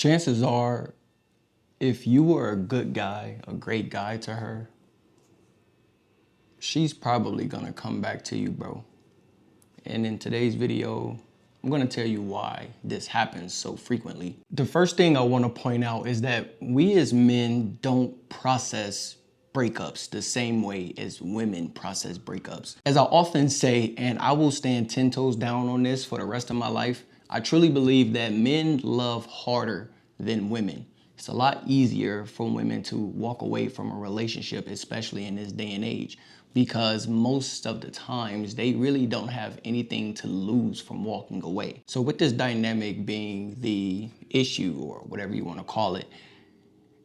Chances are, if you were a good guy, a great guy to her, she's probably gonna come back to you, bro. And in today's video, I'm gonna tell you why this happens so frequently. The first thing I wanna point out is that we as men don't process breakups the same way as women process breakups. As I often say, and I will stand 10 toes down on this for the rest of my life, I truly believe that men love harder than women. It's a lot easier for women to walk away from a relationship, especially in this day and age, because most of the times they really don't have anything to lose from walking away. So with this dynamic being the issue, or whatever you want to call it,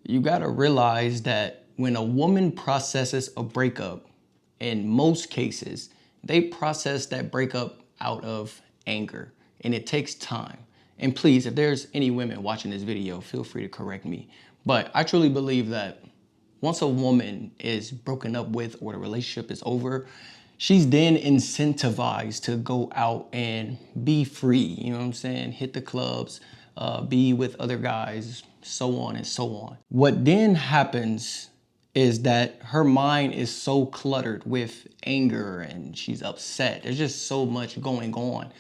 you got to realize that when a woman processes a breakup, in most cases, they process that breakup out of anger, and it takes time. And please, if there's any women watching this video, feel free to correct me. But I truly believe that once a woman is broken up with or the relationship is over, she's then incentivized to go out and be free. You know what I'm saying? Hit the clubs, be with other guys, so on and so on. What then happens is that her mind is so cluttered with anger and she's upset. There's just so much going on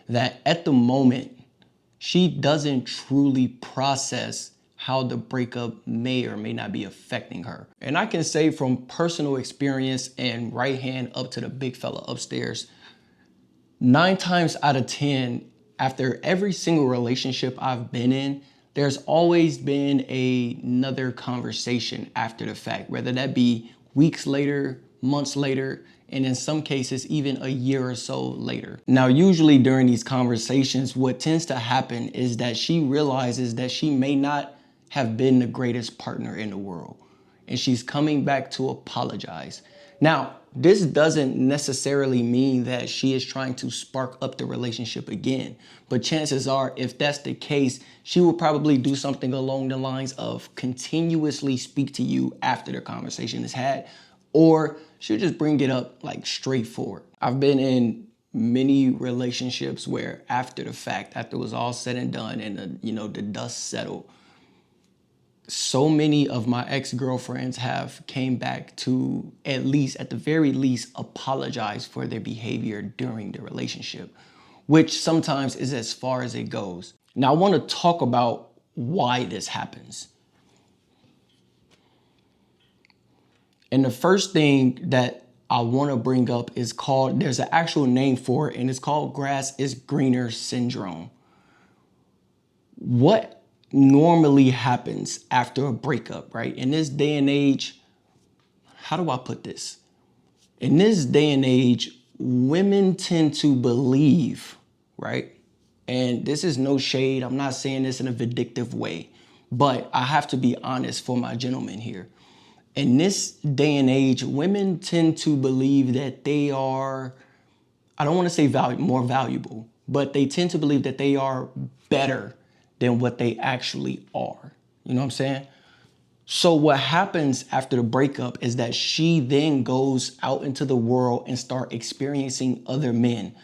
that at the moment, she doesn't truly process how the breakup may or may not be affecting her. And I can say from personal experience and right hand up to the big fella upstairs, 9 times out of 10, after every single relationship I've been in, there's always been another conversation after the fact, whether that be weeks later, months later, and in some cases, even a year or so later. Now, usually during these conversations, what tends to happen is that she realizes that she may not have been the greatest partner in the world, and she's coming back to apologize. Now, this doesn't necessarily mean that she is trying to spark up the relationship again, but chances are, if that's the case, she will probably do something along the lines of continuously speak to you after the conversation is had, or she'll just bring it up like straightforward. I've been in many relationships where after the fact, after it was all said and done and the dust settled, so many of my ex-girlfriends have came back to at the very least, apologize for their behavior during the relationship, which sometimes is as far as it goes. Now, I want to talk about why this happens. And the first thing that I want to bring up is called, there's an actual name for it, and it's called grass is greener syndrome. What normally happens after a breakup, right? In this day and age, how do I put this? In this day and age, women tend to believe, right? And this is no shade. I'm not saying this in a vindictive way, but I have to be honest for my gentlemen here. In this day and age, women tend to believe that they are, I don't want to say more valuable, but they tend to believe that they are better than what they actually are. You know what I'm saying? So what happens after the breakup is that she then goes out into the world and start experiencing other men.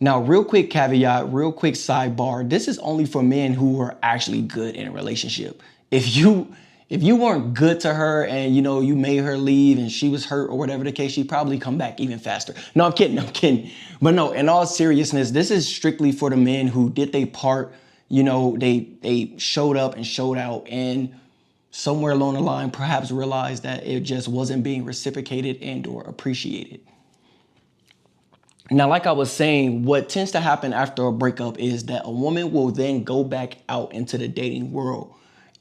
Now, real quick caveat, real quick sidebar, this is only for men who are actually good in a relationship. If you weren't good to her and you made her leave and she was hurt or whatever the case, she'd probably come back even faster. No, I'm kidding. But no, in all seriousness, this is strictly for the men who did their part. They showed up and showed out, and somewhere along the line perhaps realized that it just wasn't being reciprocated and or appreciated. Now, like I was saying, what tends to happen after a breakup is that a woman will then go back out into the dating world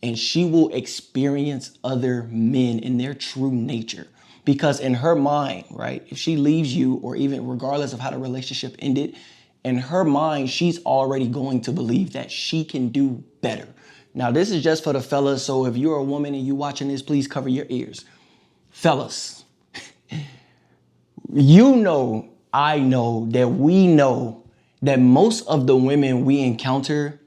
and she will experience other men in their true nature. Because in her mind, right, if she leaves you, or even regardless of how the relationship ended, in her mind, she's already going to believe that she can do better. Now, this is just for the fellas, so if you're a woman and you're watching this, please cover your ears. Fellas, I know that most of the women we encounter,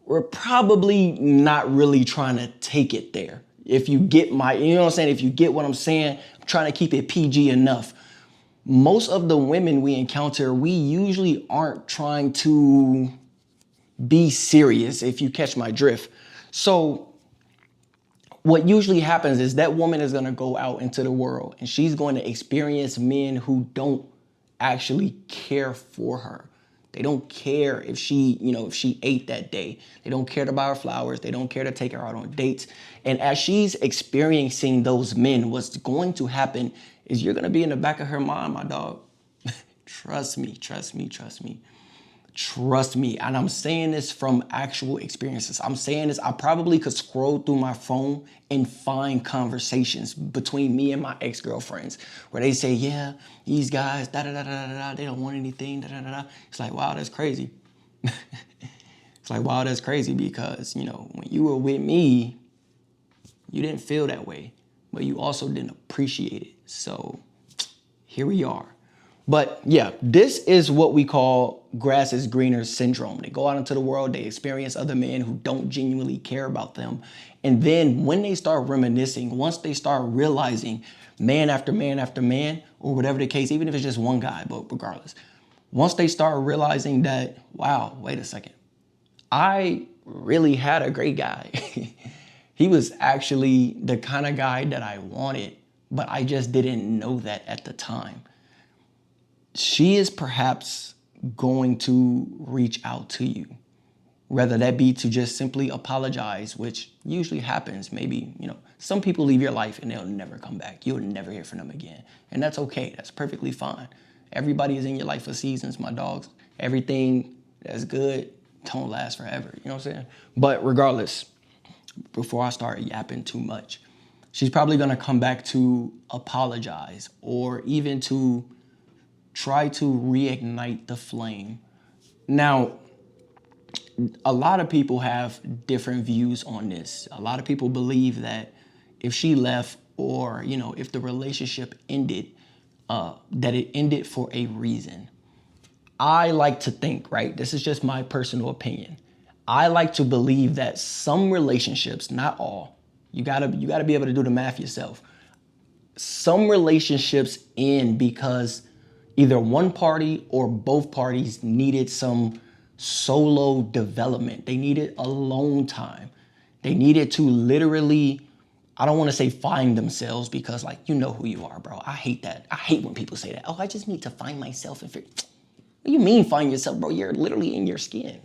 we're probably not really trying to take it there. If you get if you get what I'm saying, I'm trying to keep it PG enough. Most of the women we encounter, we usually aren't trying to be serious, if you catch my drift. So what usually happens is that woman is going to go out into the world and she's going to experience men who don't actually care for her. They don't care if she, if she ate that day. They don't care to buy her flowers. They don't care to take her out on dates. And as she's experiencing those men, what's going to happen is you're going to be in the back of her mind, my dog. Trust me, trust me, trust me. Trust me, and I'm saying this from actual experiences. I'm saying this, I probably could scroll through my phone and find conversations between me and my ex-girlfriends where they say, yeah, these guys, da-da-da-da-da-da, they don't want anything, da-da-da-da. It's like, wow, that's crazy. It's like, wow, that's crazy because, when you were with me, you didn't feel that way, but you also didn't appreciate it. So here we are. But yeah, this is what we call grass is greener syndrome. They go out into the world, they experience other men who don't genuinely care about them. And then when they start reminiscing, once they start realizing man after man after man, or whatever the case, even if it's just one guy, but regardless, once they start realizing that, wow, wait a second, I really had a great guy. He was actually the kind of guy that I wanted, but I just didn't know that at the time. She is perhaps going to reach out to you, whether that be to just simply apologize, which usually happens. Maybe, some people leave your life and they'll never come back. You'll never hear from them again. And that's okay. That's perfectly fine. Everybody is in your life for seasons, my dogs. Everything that's good don't last forever. You know what I'm saying? But regardless, before I start yapping too much, she's probably going to come back to apologize or even to try to reignite the flame. Now, a lot of people have different views on this. A lot of people believe that if she left or, if the relationship ended, that it ended for a reason. I like to think, right? This is just my personal opinion. I like to believe that some relationships, not all, you gotta be able to do the math yourself. Some relationships end because either one party or both parties needed some solo development. They needed alone time. They needed to literally, I don't want to say find themselves because you know who you are, bro. I hate that. I hate when people say that. Oh, I just need to find myself and figure. What do you mean find yourself, bro? You're literally in your skin.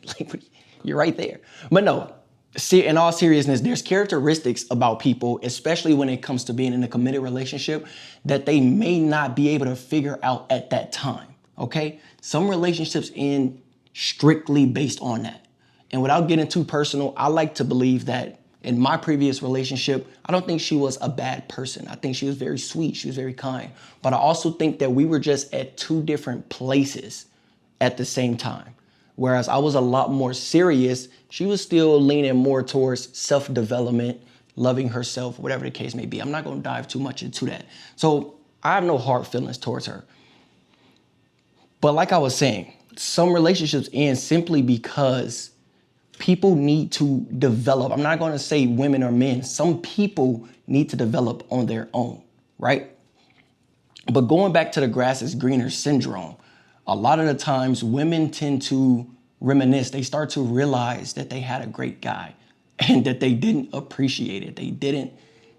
You're right there. But no, see, in all seriousness, there's characteristics about people, especially when it comes to being in a committed relationship, that they may not be able to figure out at that time, okay? Some relationships end strictly based on that. And without getting too personal, I like to believe that in my previous relationship, I don't think she was a bad person. I think she was very sweet. She was very kind. But I also think that we were just at two different places at the same time. Whereas I was a lot more serious, she was still leaning more towards self-development, loving herself, whatever the case may be. I'm not going to dive too much into that. So I have no hard feelings towards her. But like I was saying, some relationships end simply because people need to develop. I'm not going to say women or men. Some people need to develop on their own, right? But going back to the grass is greener syndrome, a lot of the times women tend to reminisce. They start to realize that they had a great guy and that they didn't appreciate it. They didn't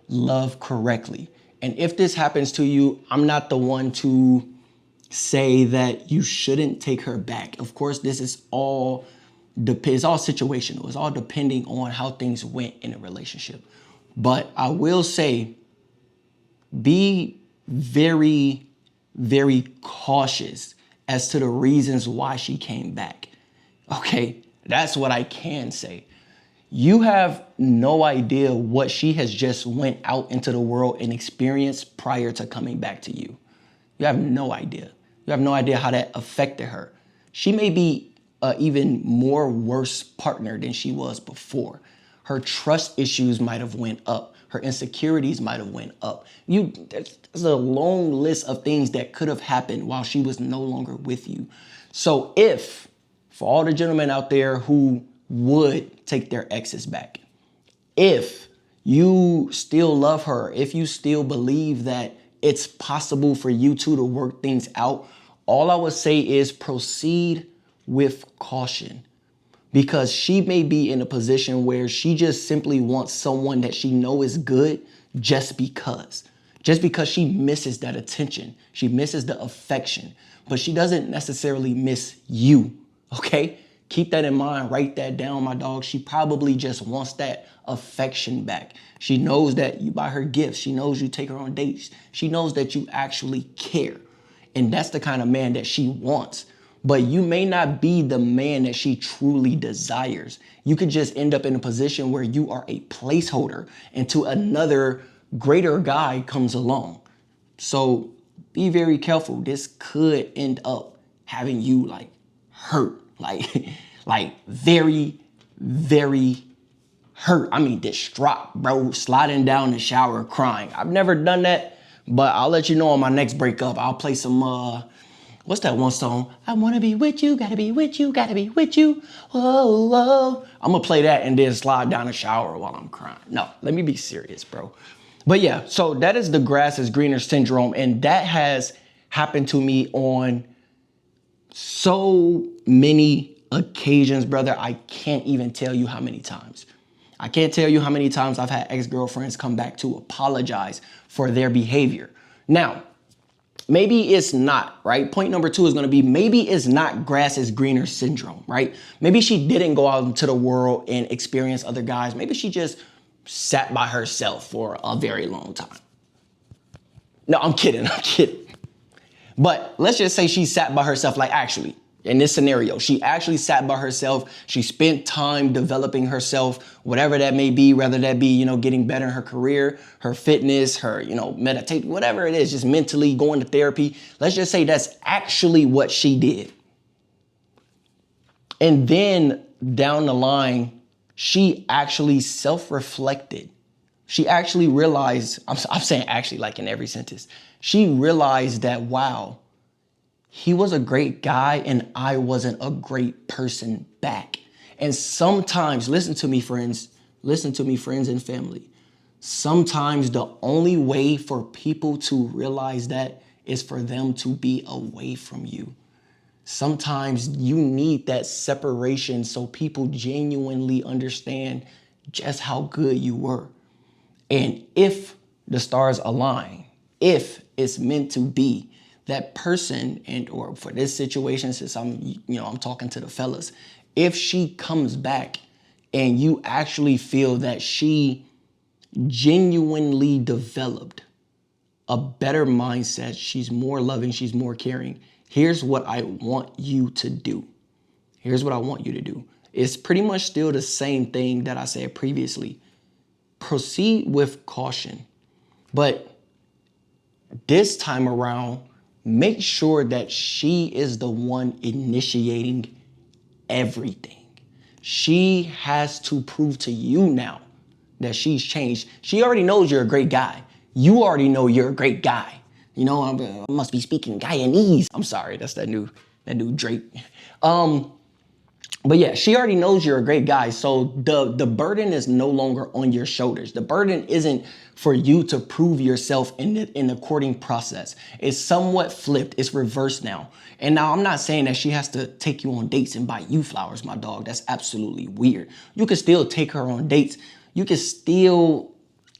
love correctly. And if this happens to you, I'm not the one to say that you shouldn't take her back. Of course, this is all it's all situational. It's all depending on how things went in a relationship. But I will say, be very, very cautious as to the reasons why she came back. Okay, that's what I can say. You have no idea what she has just went out into the world and experienced prior to coming back to you. You have no idea. You have no idea how that affected her. She may be an even more worse partner than she was before. Her trust issues might have went up. Her insecurities might have went up. There's a long list of things that could have happened while she was no longer with you. So for all the gentlemen out there who would take their exes back, if you still love her, if you still believe that it's possible for you two to work things out, all I would say is proceed with caution. because she may be in a position where she just simply wants someone that she know is good just because. Just because she misses that attention. She misses the affection. But she doesn't necessarily miss you, okay? Keep that in mind. Write that down, my dog. She probably just wants that affection back. She knows that you buy her gifts. She knows you take her on dates. She knows that you actually care. And that's the kind of man that she wants. But you may not be the man that she truly desires. You could just end up in a position where you are a placeholder until another greater guy comes along. So be very careful. This could end up having you like hurt, like very, very hurt. I mean, distraught, bro, sliding down the shower crying. I've never done that, but I'll let you know on my next breakup. I'll play some, what's that one song? I wanna be with you, gotta be with you, gotta be with you. Whoa, whoa. I'm gonna play that and then slide down the shower while I'm crying. No, let me be serious, bro. But yeah, so that is the grass is greener syndrome. And that has happened to me on so many occasions, brother. I can't even tell you how many times. I can't tell you how many times I've had ex-girlfriends come back to apologize for their behavior. Now, maybe it's not, right? Point number 2 is going to be, maybe it's not grass is greener syndrome, right? Maybe she didn't go out into the world and experience other guys. Maybe she just sat by herself for a very long time. No, I'm kidding. But let's just say she sat by herself, like actually, in this scenario, she actually sat by herself. She spent time developing herself, whatever that may be, whether that be, you know, getting better in her career, her fitness, her, you know, meditate, whatever it is, just mentally going to therapy. Let's just say that's actually what she did. And then down the line, she actually self-reflected. She actually realized, I'm saying actually like in every sentence, she realized that, wow, he was a great guy and I wasn't a great person back. And sometimes, listen to me, friends and family. Sometimes the only way for people to realize that is for them to be away from you. Sometimes you need that separation so people genuinely understand just how good you were. And if the stars align, if it's meant to be, that person, and or for this situation, since I'm talking to the fellas, if she comes back and you actually feel that she genuinely developed a better mindset, she's more loving, she's more caring, here's what I want you to do. Here's what I want you to do. It's pretty much still the same thing that I said previously. Proceed with caution, but this time around, make sure that she is the one initiating everything. She has to prove to you now that she's changed. She already knows you're a great guy. You already know you're a great guy. You know, I must be speaking Guyanese. I'm sorry, that's that new Drake. But yeah, she already knows you're a great guy. So the burden is no longer on your shoulders. The burden isn't for you to prove yourself in the courting process. It's somewhat flipped. It's reversed now. And now I'm not saying that she has to take you on dates and buy you flowers, my dog. That's absolutely weird. You can still take her on dates. You can still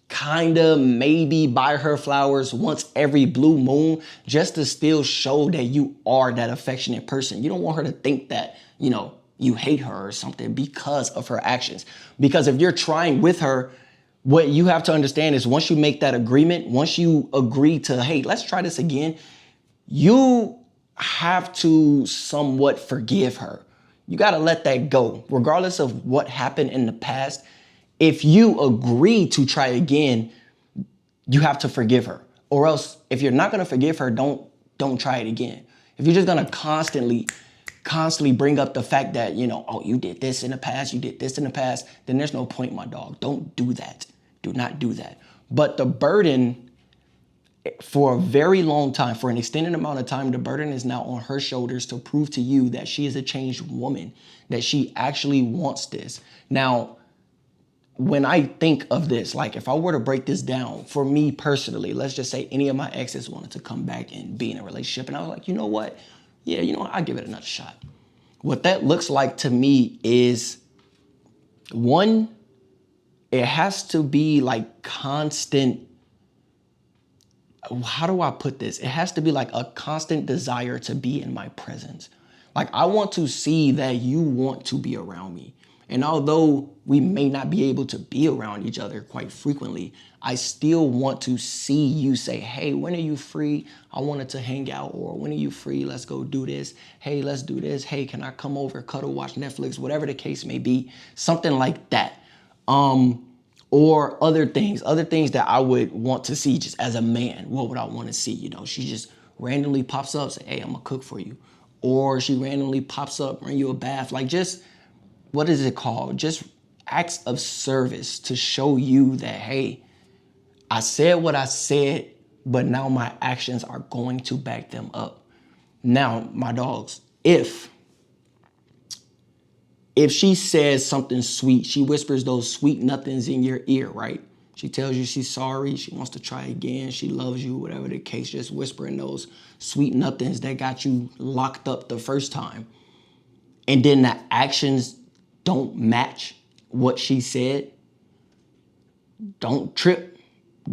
kind of maybe buy her flowers once every blue moon just to still show that you are that affectionate person. You don't want her to think that, you know, you hate her or something because of her actions. Because if you're trying with her, what you have to understand is once you make that agreement, once you agree to, hey, let's try this again, you have to somewhat forgive her. You got to let that go. Regardless of what happened in the past, if you agree to try again, you have to forgive her. Or else, if you're not going to forgive her, don't try it again. If you're just going to constantly bring up the fact that, you know, oh, you did this in the past, you did this in the past, then there's no point, my dog. Don't do that. Do not do that. But the burden, for a very long time, for an extended amount of time, the burden is now on her shoulders to prove to you that she is a changed woman, that she actually wants this. Now, when I think of this, like if I were to break this down, for me personally, let's just say any of my exes wanted to come back and be in a relationship, and I was like, you know what? Yeah, you know what? I'll give it another shot. What that looks like to me is, one, it has to be like constant. How do I put this? It has to be like a constant desire to be in my presence. Like, I want to see that you want to be around me. And although we may not be able to be around each other quite frequently, I still want to see you say, hey, when are you free? I wanted to hang out. Or when are you free? Let's go do this. Hey, let's do this. Hey, can I come over, cuddle, watch Netflix, whatever the case may be, something like that. Or other things that I would want to see just as a man. What would I want to see? You know, she just randomly pops up, say, hey, I'm gonna cook for you. Or she randomly pops up, bring you a bath. Like, just, what is it called? Just acts of service to show you that, hey, I said what I said, but now my actions are going to back them up. Now, my dogs, if she says something sweet, she whispers those sweet nothings in your ear, right? She tells you she's sorry, she wants to try again, she loves you, whatever the case, just whispering those sweet nothings that got you locked up the first time. And then the actions don't match what she said. Don't trip,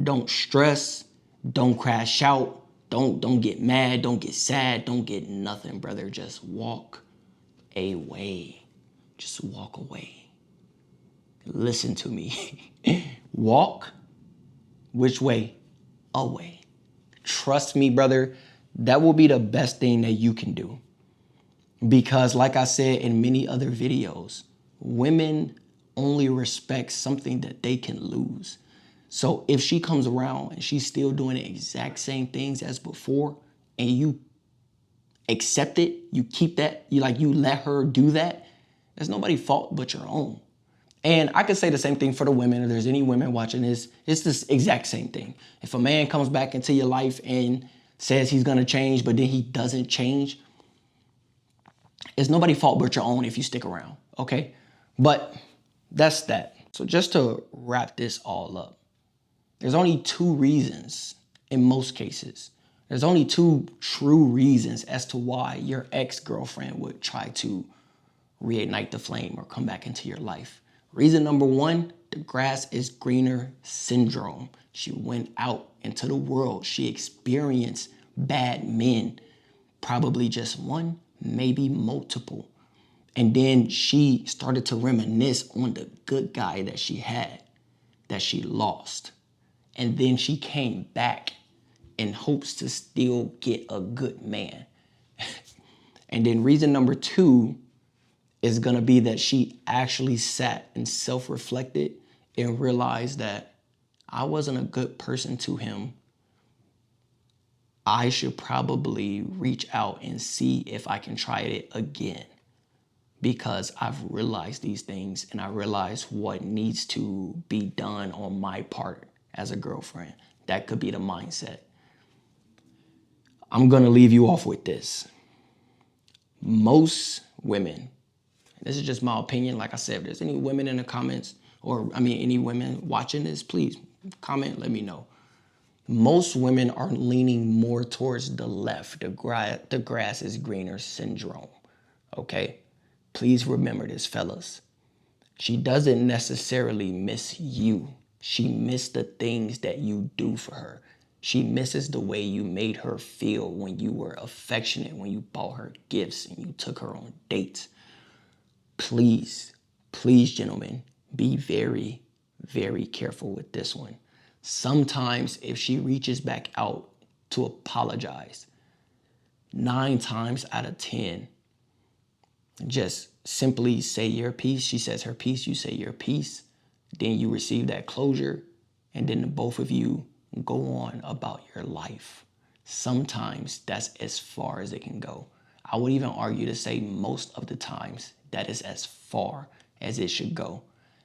don't stress, don't crash out, don't get mad, don't get sad, don't get nothing, brother. Just walk away. Just walk away. Listen to me. Walk, which way? Away. Trust me, brother, that will be the best thing that you can do. Because like I said in many other videos, women only respect something that they can lose. So if she comes around and she's still doing the exact same things as before, and you accept it, you keep that, you let her do that, there's nobody's fault but your own. And I could say the same thing for the women. If there's any women watching this, it's this exact same thing. If a man comes back into your life and says he's gonna change, but then he doesn't change, it's nobody's fault but your own if you stick around, okay? But that's that. So just to wrap this all up, there's only two reasons in most cases. There's only two true reasons as to why your ex-girlfriend would try to reignite the flame or come back into your life. Reason number one, the grass is greener syndrome. She went out into the world. She experienced bad men, probably just one, maybe multiple. And then she started to reminisce on the good guy that she had, that she lost. And then she came back in hopes to still get a good man. And then reason number two is gonna be that she actually sat and self-reflected and realized that I wasn't a good person to him. I should probably reach out and see if I can try it again, because I've realized these things and I realize what needs to be done on my part as a girlfriend. That could be the mindset. I'm gonna leave you off with this. Most women, this is just my opinion. Like I said, if there's any women in the comments, any women watching this, please comment, let me know. Most women are leaning more towards the left, the grass is greener syndrome, okay? Please remember this, fellas. She doesn't necessarily miss you. She missed the things that you do for her. She misses the way you made her feel when you were affectionate, when you bought her gifts and you took her on dates. Please, please, gentlemen, be very, very careful with this one. Sometimes if she reaches back out to apologize, 9 times out of 10, just simply say your piece. She says her piece, you say your piece. Then you receive that closure, and then the both of you go on about your life. Sometimes that's as far as it can go. I would even argue to say most of the times that is as far as it should go,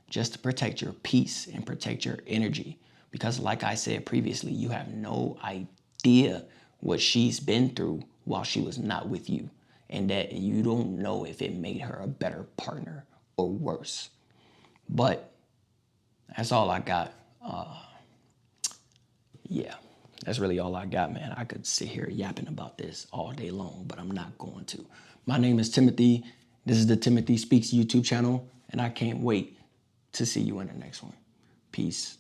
just to protect your peace and protect your energy. Because like I said previously, you have no idea what she's been through while she was not with you, and that you don't know if it made her a better partner or worse. But that's all I got. Yeah, that's really all I got, man. I could sit here yapping about this all day long, but I'm not going to. My name is Timothy. This is the Timothy Speaks YouTube channel, and I can't wait to see you in the next one. Peace.